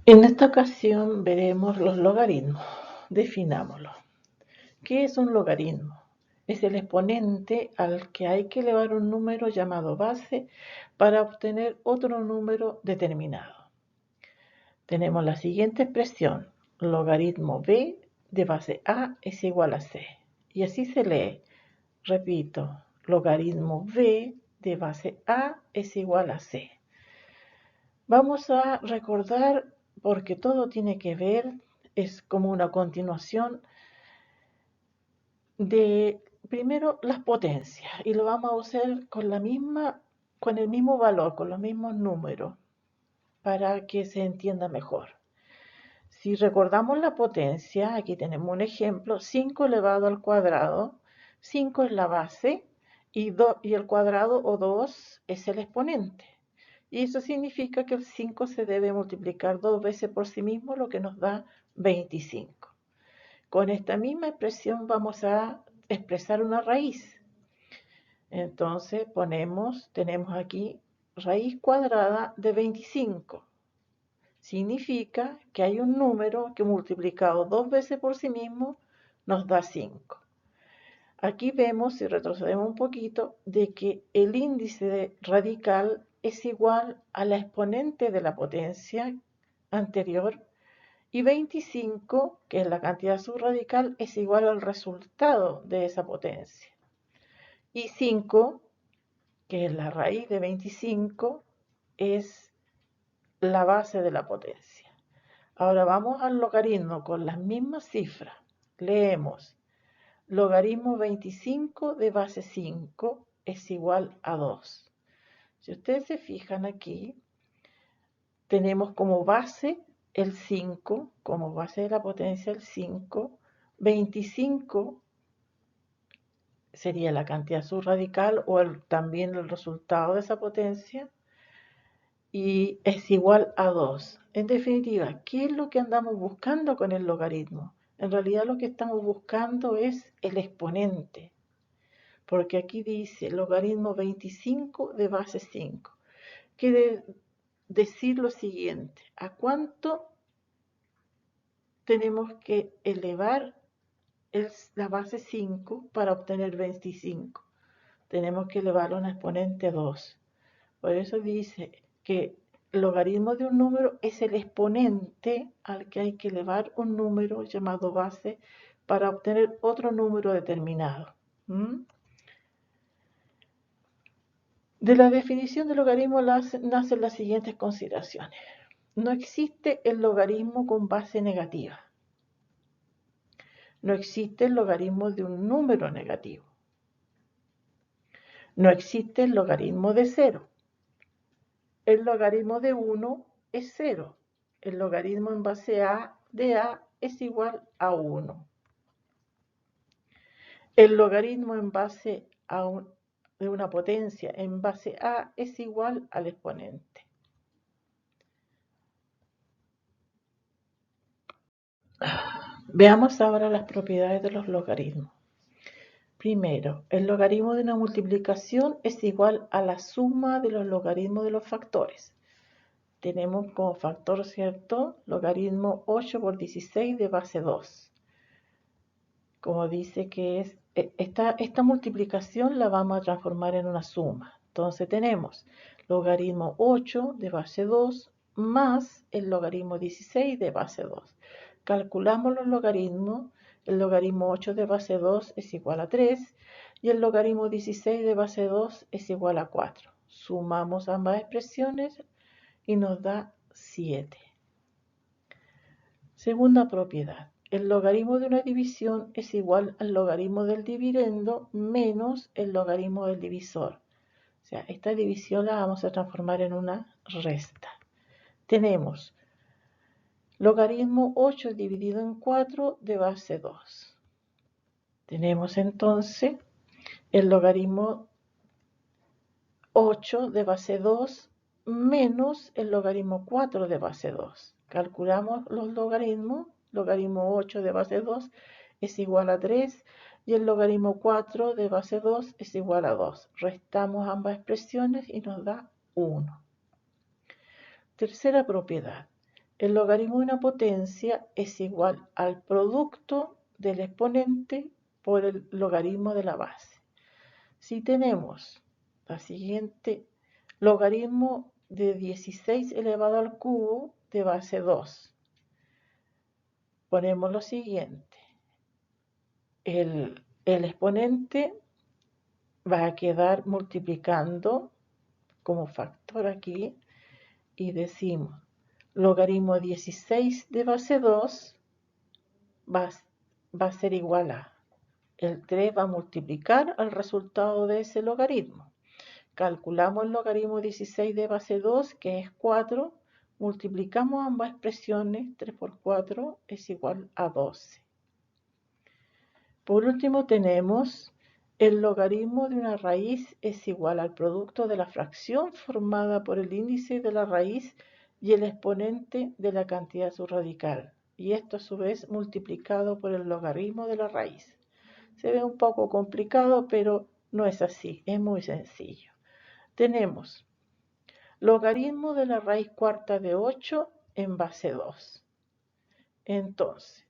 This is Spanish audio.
En esta ocasión veremos los logaritmos. Definámoslos. ¿Qué es un logaritmo? Es el exponente al que hay que elevar un número llamado base para obtener otro número determinado. Tenemos la siguiente expresión: logaritmo b de base a es igual a c. Y así se lee. Repito, logaritmo b de base a es igual a c. Vamos a recordar, porque todo tiene que ver, es como una continuación de primero las potencias, y lo vamos a usar con el mismo valor, con los mismos números, para que se entienda mejor. Si recordamos la potencia, aquí tenemos un ejemplo: 5 elevado al cuadrado. 5 es la base y el cuadrado o 2 es el exponente. Y eso significa que el 5 se debe multiplicar 2 veces por sí mismo, lo que nos da 25. Con esta misma expresión vamos a expresar una raíz. Entonces tenemos aquí raíz cuadrada de 25. Significa que hay un número que multiplicado 2 veces por sí mismo nos da 5. Aquí vemos, si retrocedemos un poquito, de que el índice radical es igual a la exponente de la potencia anterior, y 25, que es la cantidad subradical, es igual al resultado de esa potencia. Y 5, que es la raíz de 25, es la base de la potencia. Ahora vamos al logaritmo con las mismas cifras. Leemos: logaritmo 25 de base 5 es igual a 2. Si ustedes se fijan aquí, tenemos como base el 5, como base de la potencia el 5. 25 sería la cantidad subradical o también el resultado de esa potencia, y es igual a 2. En definitiva, ¿qué es lo que andamos buscando con el logaritmo? En realidad lo que estamos buscando es el exponente, porque aquí dice logaritmo 25 de base 5. Quiere decir lo siguiente: ¿a cuánto tenemos que elevar la base 5 para obtener 25? Tenemos que elevarlo a un exponente 2. Por eso dice que el logaritmo de un número es el exponente al que hay que elevar un número llamado base para obtener otro número determinado. De la definición del logaritmo nacen las siguientes consideraciones. No existe el logaritmo con base negativa. No existe el logaritmo de un número negativo. No existe el logaritmo de 0. El logaritmo de 1 es 0. El logaritmo en base a de a es igual a 1. El logaritmo en base de una potencia en base a es igual al exponente. Veamos ahora las propiedades de los logaritmos. Primero, el logaritmo de una multiplicación es igual a la suma de los logaritmos de los factores. Tenemos como factor, ¿cierto?, logaritmo 8 por 16 de base 2. Como dice que es esta multiplicación la vamos a transformar en una suma. Entonces tenemos logaritmo 8 de base 2 más el logaritmo 16 de base 2. Calculamos los logaritmos. El logaritmo 8 de base 2 es igual a 3 y el logaritmo 16 de base 2 es igual a 4. Sumamos ambas expresiones y nos da 7. Segunda propiedad: el logaritmo de una división es igual al logaritmo del dividendo menos el logaritmo del divisor. O sea, esta división la vamos a transformar en una resta. Tenemos logaritmo 8 dividido en 4 de base 2. Tenemos entonces el logaritmo 8 de base 2 menos el logaritmo 4 de base 2. Calculamos los logaritmos. Logaritmo 8 de base 2 es igual a 3 y el logaritmo 4 de base 2 es igual a 2. Restamos ambas expresiones y nos da 1. Tercera propiedad: El logaritmo de una potencia es igual al producto del exponente por el logaritmo de la base. Si tenemos la siguiente, logaritmo de 16 elevado al cubo de base 2, ponemos lo siguiente, el exponente va a quedar multiplicando como factor aquí y decimos logaritmo 16 de base 2 va a ser igual a, el 3 va a multiplicar al resultado de ese logaritmo. Calculamos el logaritmo 16 de base 2, que es 4, multiplicamos ambas expresiones, 3 por 4 es igual a 12. Por último tenemos el logaritmo de una raíz es igual al producto de la fracción formada por el índice de la raíz y el exponente de la cantidad subradical, y esto a su vez multiplicado por el logaritmo de la raíz. Se ve un poco complicado, pero no es así, es muy sencillo. Tenemos logaritmo de la raíz cuarta de 8 en base 2. Entonces,